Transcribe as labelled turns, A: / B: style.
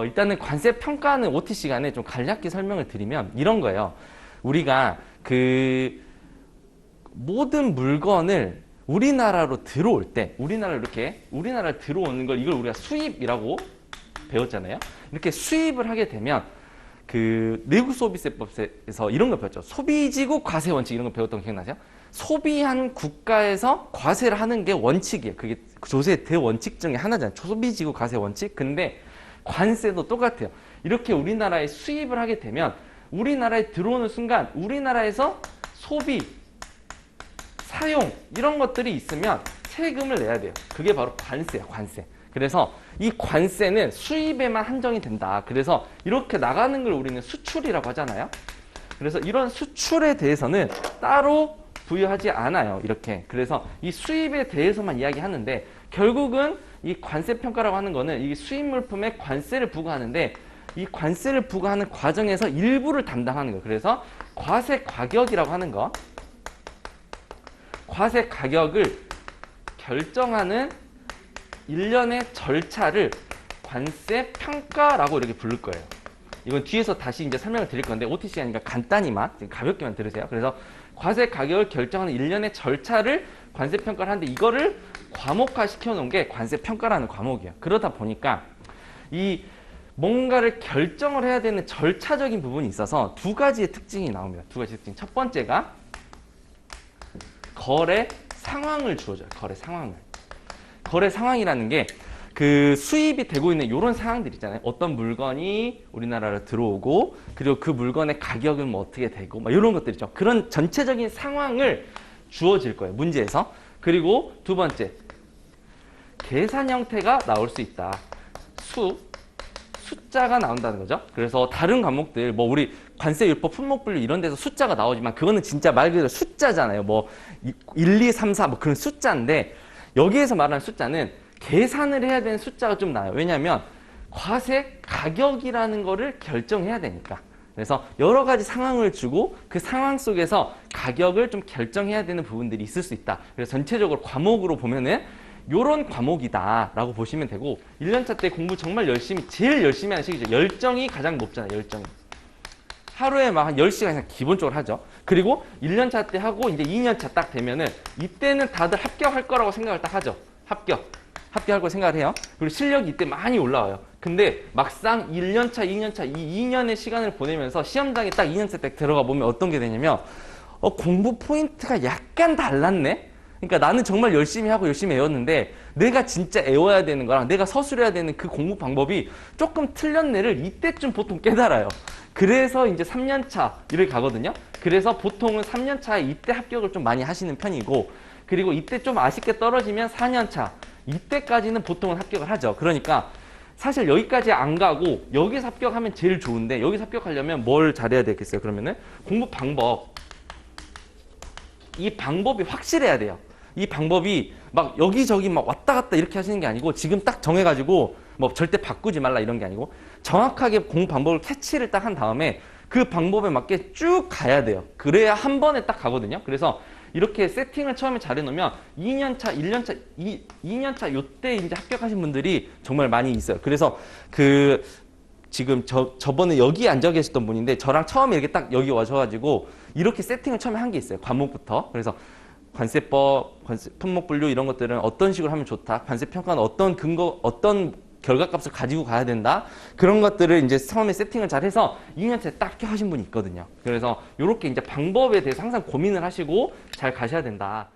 A: 일단은 관세 평가하는 OT 시간에 좀 간략히 설명을 드리면 이런 거예요. 우리가 그 모든 물건을 우리나라로 들어올 때, 우리나라로 들어오는 걸 이걸 우리가 수입이라고 배웠잖아요. 이렇게 수입을 하게 되면 그 내국 소비세법에서 이런 거 배웠죠. 소비지국 과세 원칙 이런 거 배웠던 거 기억나세요? 소비한 국가에서 과세를 하는 게 원칙이에요. 그게 조세의 대원칙 중에 하나잖아요. 소비지국 과세 원칙. 근데 관세도 똑같아요. 이렇게 우리나라에 수입을 하게 되면 우리나라에 들어오는 순간 우리나라에서 소비, 사용 이런 것들이 있으면 세금을 내야 돼요. 그게 바로 관세야, 관세. 그래서 이 관세는 수입에만 한정이 된다. 그래서 이렇게 나가는 걸 우리는 수출이라고 하잖아요. 그래서 이런 수출에 대해서는 따로 부여하지 않아요. 이렇게. 그래서 이 수입에 대해서만 이야기하는데 결국은 이 관세 평가라고 하는 거는 이 수입 물품에 관세를 부과하는데 이 관세를 부과하는 과정에서 일부를 담당하는 거예요. 그래서 과세 가격이라고 하는 거. 과세 가격을 결정하는 일련의 절차를 관세 평가라고 이렇게 부를 거예요. 이건 뒤에서 다시 이제 설명을 드릴 건데 OT 시간이니까 간단히만 가볍게만 들으세요. 그래서 과세 가격을 결정하는 일련의 절차를 관세 평가를 하는데 이거를 과목화 시켜놓은 게 관세 평가라는 과목이에요. 그러다 보니까 이 뭔가를 결정을 해야 되는 절차적인 부분이 있어서 두 가지의 특징이 나옵니다. 두 가지 특징. 첫 번째가 거래 상황을 주어줘요. 거래 상황을. 거래 상황이라는 게 그 수입이 되고 있는 이런 상황들 있잖아요. 어떤 물건이 우리나라로 들어오고 그리고 그 물건의 가격은 뭐 어떻게 되고 막 이런 것들 있죠. 그런 전체적인 상황을 주어질 거예요. 문제에서. 그리고 두 번째, 계산 형태가 나올 수 있다. 숫자가 나온다는 거죠. 그래서 다른 과목들 뭐 우리 관세율법 품목분류 이런 데서 숫자가 나오지만 그거는 진짜 말 그대로 숫자잖아요. 뭐 1, 2, 3, 4 뭐 그런 숫자인데 여기에서 말하는 숫자는 계산을 해야 되는 숫자가 좀 나요. 왜냐하면 과세 가격이라는 거를 결정해야 되니까. 그래서 여러 가지 상황을 주고 그 상황 속에서 가격을 좀 결정해야 되는 부분들이 있을 수 있다. 그래서 전체적으로 과목으로 보면은 요런 과목이다 라고 보시면 되고 1년차 때 공부 정말 제일 열심히 하는 시기죠. 열정이 가장 높잖아요. 열정이. 하루에 막 한 10시간 이상 기본적으로 하죠. 그리고 1년차 때 하고 이제 2년차 딱 되면은 이때는 다들 합격할 거라고 생각을 딱 하죠. 합격할 거 생각을 해요. 그리고 실력이 이때 많이 올라와요. 근데 막상 1년차, 2년차, 이 2년의 시간을 보내면서 시험장에 딱 2년차 때 들어가 보면 어떤 게 되냐면 공부 포인트가 약간 달랐네? 그러니까 나는 정말 열심히 하고 열심히 외웠는데 내가 진짜 외워야 되는 거랑 내가 서술해야 되는 그 공부 방법이 조금 틀렸네를 이때쯤 보통 깨달아요. 그래서 이제 3년차를 가거든요. 그래서 보통은 3년차에 이때 합격을 좀 많이 하시는 편이고 그리고 이때 좀 아쉽게 떨어지면 4년차 이때까지는 보통은 합격을 하죠. 그러니까 사실 여기까지 안 가고 여기서 합격하면 제일 좋은데 여기서 합격하려면 뭘 잘해야 되겠어요? 그러면은 공부 방법 이 방법이 확실해야 돼요. 이 방법이 막 여기저기 막 왔다 갔다 이렇게 하시는 게 아니고 지금 딱 정해가지고 뭐 절대 바꾸지 말라 이런 게 아니고 정확하게 공부 방법을 캐치를 딱 한 다음에 그 방법에 맞게 쭉 가야 돼요. 그래야 한 번에 딱 가거든요. 그래서 이렇게 세팅을 처음에 잘 해놓으면 2년차, 1년차, 2년차 요때 이제 합격하신 분들이 정말 많이 있어요. 그래서 지금 저번에 여기 앉아 계셨던 분인데 저랑 처음에 이렇게 딱 여기 와셔가지고 이렇게 세팅을 처음에 한 게 있어요. 과목부터. 그래서 관세법, 품목분류 이런 것들은 어떤 식으로 하면 좋다. 관세평가는 어떤 결과값을 가지고 가야 된다. 그런 것들을 이제 처음에 세팅을 잘 해서 2년차에 딱 합격하신 분이 있거든요. 그래서 이렇게 이제 방법에 대해서 항상 고민을 하시고 잘 가셔야 된다.